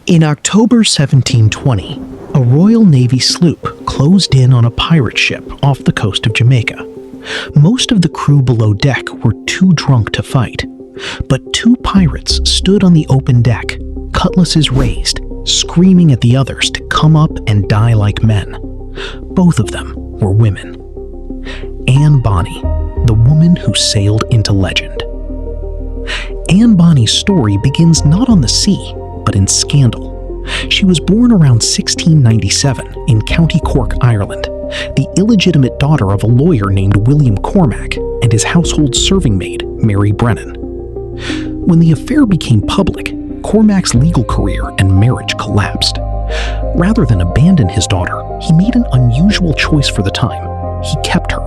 In October 1720, a Royal Navy sloop closed in on a pirate ship off the coast of Jamaica. Most of the crew below deck were too drunk to fight, but two pirates stood on the open deck, cutlasses raised, screaming at the others to come up and die like men. Both of them were women. Anne Bonny, the woman who sailed into legend. Anne Bonny's story begins not on the sea, but in scandal. She was born around 1697 in County Cork, Ireland, the illegitimate daughter of a lawyer named William Cormac and his household serving maid, Mary Brennan. When the affair became public, Cormac's legal career and marriage collapsed. Rather than abandon his daughter, he made an unusual choice for the time. He kept her,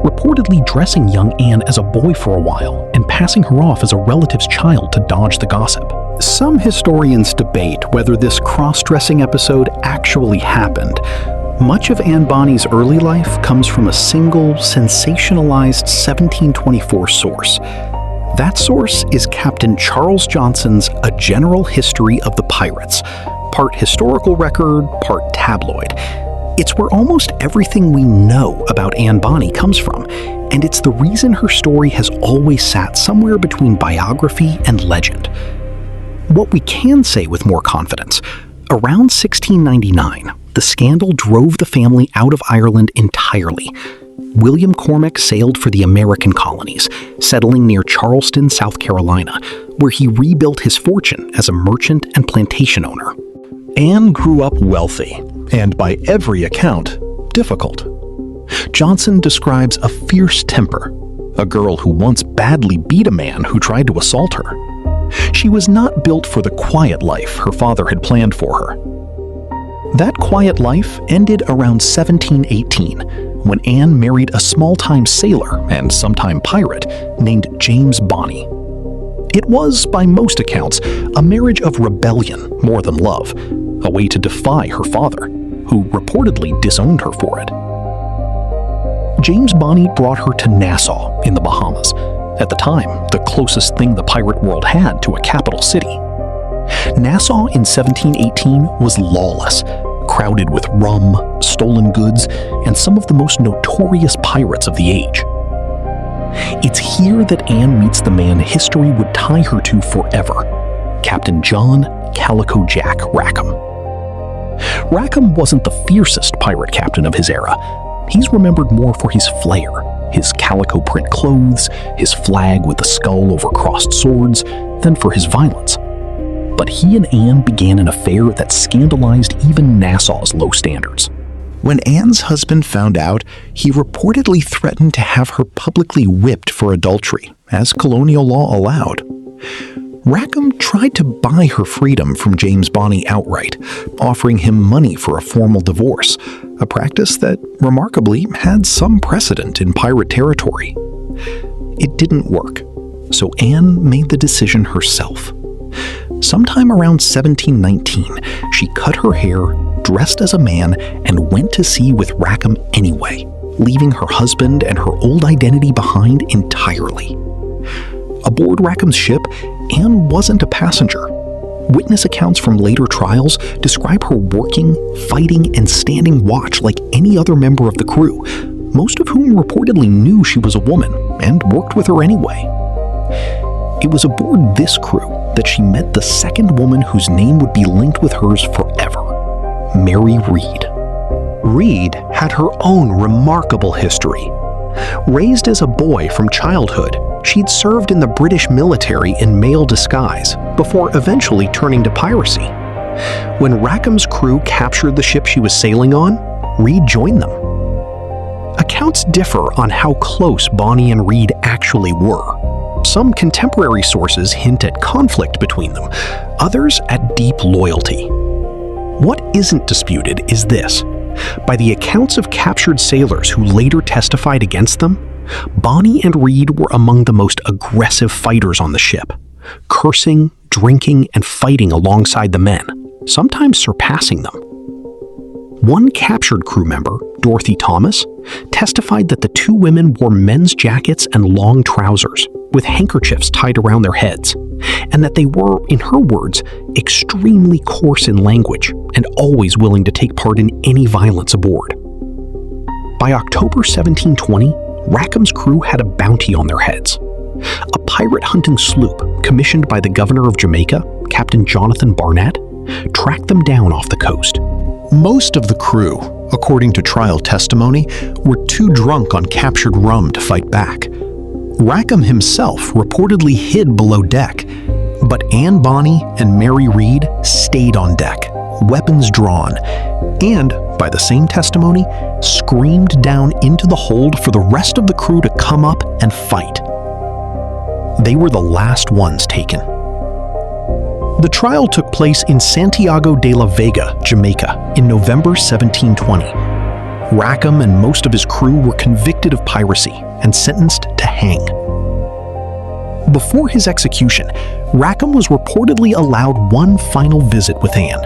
reportedly dressing young Anne as a boy for a while and passing her off as a relative's child to dodge the gossip. Some historians debate whether this cross-dressing episode actually happened. Much of Anne Bonny's early life comes from a single, sensationalized 1724 source. That source is Captain Charles Johnson's A General History of the Pirates, part historical record, part tabloid. It's where almost everything we know about Anne Bonny comes from, and it's the reason her story has always sat somewhere between biography and legend. What we can say with more confidence, around 1699, the scandal drove the family out of Ireland entirely. William Cormac sailed for the American colonies, settling near Charleston, South Carolina, where he rebuilt his fortune as a merchant and plantation owner. Anne grew up wealthy, and by every account, difficult. Johnson describes a fierce temper, a girl who once badly beat a man who tried to assault her. She was not built for the quiet life her father had planned for her. That quiet life ended around 1718, when Anne married a small-time sailor and sometime pirate named James Bonny. It was, by most accounts, a marriage of rebellion more than love, a way to defy her father, who reportedly disowned her for it. James Bonny brought her to Nassau in the Bahamas, at the time the closest thing the pirate world had to a capital city. Nassau in 1718 was lawless, crowded with rum, stolen goods, and some of the most notorious pirates of the age. It's here that Anne meets the man history would tie her to forever, Captain John Calico Jack Rackham. Rackham wasn't the fiercest pirate captain of his era. He's remembered more for his flair, his calico print clothes, his flag with the skull over crossed swords, than for his violence. But he and Anne began an affair that scandalized even Nassau's low standards. When Anne's husband found out, he reportedly threatened to have her publicly whipped for adultery, as colonial law allowed. Rackham tried to buy her freedom from James Bonny outright, offering him money for a formal divorce, a practice that, remarkably, had some precedent in pirate territory. It didn't work, so Anne made the decision herself. Sometime around 1719, she cut her hair, dressed as a man, and went to sea with Rackham anyway, leaving her husband and her old identity behind entirely. Aboard Rackham's ship, Anne wasn't a passenger. Witness accounts from later trials describe her working, fighting, and standing watch like any other member of the crew, most of whom reportedly knew she was a woman and worked with her anyway. It was aboard this crew that she met the second woman whose name would be linked with hers forever, Mary Read. Read had her own remarkable history. Raised as a boy from childhood, she'd served in the British military in male disguise before eventually turning to piracy. When Rackham's crew captured the ship she was sailing on, Read joined them. Accounts differ on how close Bonny and Read actually were. Some contemporary sources hint at conflict between them, others at deep loyalty. What isn't disputed is this. By the accounts of captured sailors who later testified against them, Bonny and Read were among the most aggressive fighters on the ship, cursing, drinking, and fighting alongside the men, sometimes surpassing them. One captured crew member, Dorothy Thomas, testified that the two women wore men's jackets and long trousers, with handkerchiefs tied around their heads, and that they were, in her words, extremely coarse in language and always willing to take part in any violence aboard. By October 1720, Rackham's crew had a bounty on their heads. A pirate hunting sloop commissioned by the governor of Jamaica, Captain Jonathan Barnett, tracked them down off the coast. Most of the crew, according to trial testimony, were too drunk on captured rum to fight back. Rackham himself reportedly hid below deck, but Anne Bonny and Mary Reed stayed on deck, weapons drawn, and, by the same testimony, screamed down into the hold for the rest of the crew to come up and fight. They were the last ones taken. The trial took place in Santiago de la Vega, Jamaica, in November 1720. Rackham and most of his crew were convicted of piracy and sentenced to hang. Before his execution, Rackham was reportedly allowed one final visit with Anne.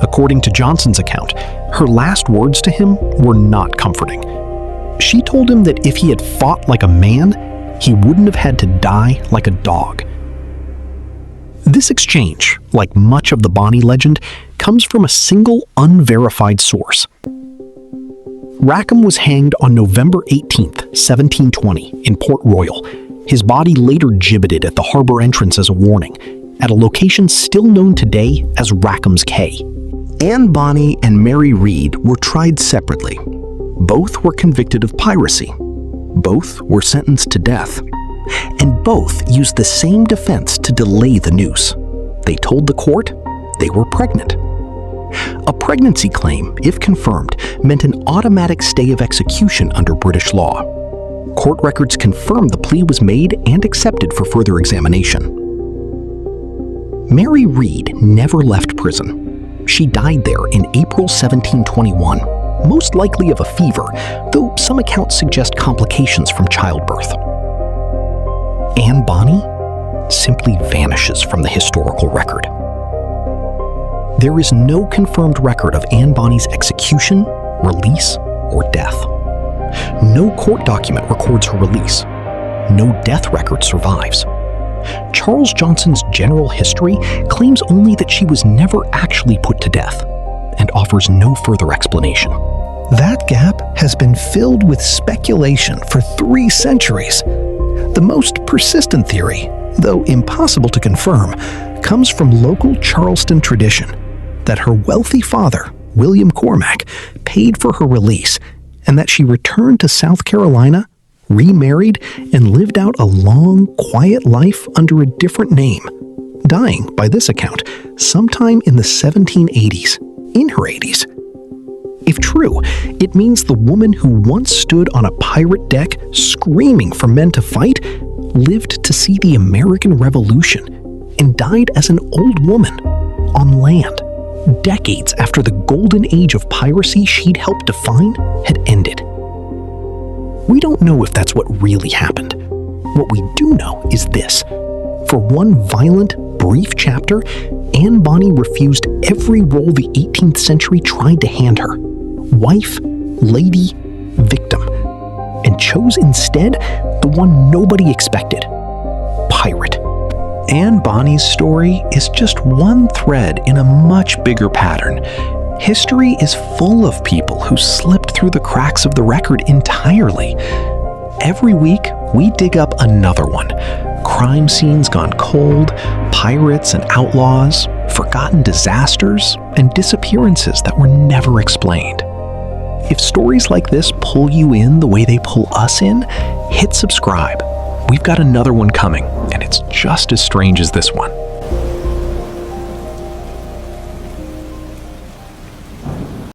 According to Johnson's account, her last words to him were not comforting. She told him that if he had fought like a man, he wouldn't have had to die like a dog. This exchange, like much of the Bonny legend, comes from a single unverified source. Rackham was hanged on November 18, 1720, in Port Royal. His body later gibbeted at the harbor entrance as a warning, at a location still known today as Rackham's Cay. Anne Bonny and Mary Reed were tried separately. Both were convicted of piracy. Both were sentenced to death. And both used the same defense to delay the noose. They told the court they were pregnant. A pregnancy claim, if confirmed, meant an automatic stay of execution under British law. Court records confirm the plea was made and accepted for further examination. Mary Reed never left prison. She died there in April 1721, most likely of a fever, though some accounts suggest complications from childbirth. Anne Bonny simply vanishes from the historical record. There is no confirmed record of Anne Bonny's execution, release, or death. No court document records her release. No death record survives. Charles Johnson's general history claims only that she was never actually put to death, and offers no further explanation. That gap has been filled with speculation for 3 centuries. The most persistent theory, though impossible to confirm, comes from local Charleston tradition that her wealthy father, William Cormack, paid for her release, and that she returned to South Carolina, remarried, and lived out a long, quiet life under a different name, dying, by this account, sometime in the 1780s, in her 80s. If true, it means the woman who once stood on a pirate deck screaming for men to fight lived to see the American Revolution and died as an old woman on land, decades after the golden age of piracy she'd helped define had ended. We don't know if that's what really happened. What we do know is this. For one violent, brief chapter, Anne Bonny refused every role the 18th century tried to hand her: wife, lady, victim, and chose instead the one nobody expected: pirate. Anne Bonny's story is just one thread in a much bigger pattern. History is full of people who slipped through the cracks of the record entirely. Every week, we dig up another one. Crime scenes gone cold, pirates and outlaws, forgotten disasters, and disappearances that were never explained. If stories like this pull you in the way they pull us in, hit subscribe. We've got another one coming, and it's just as strange as this one.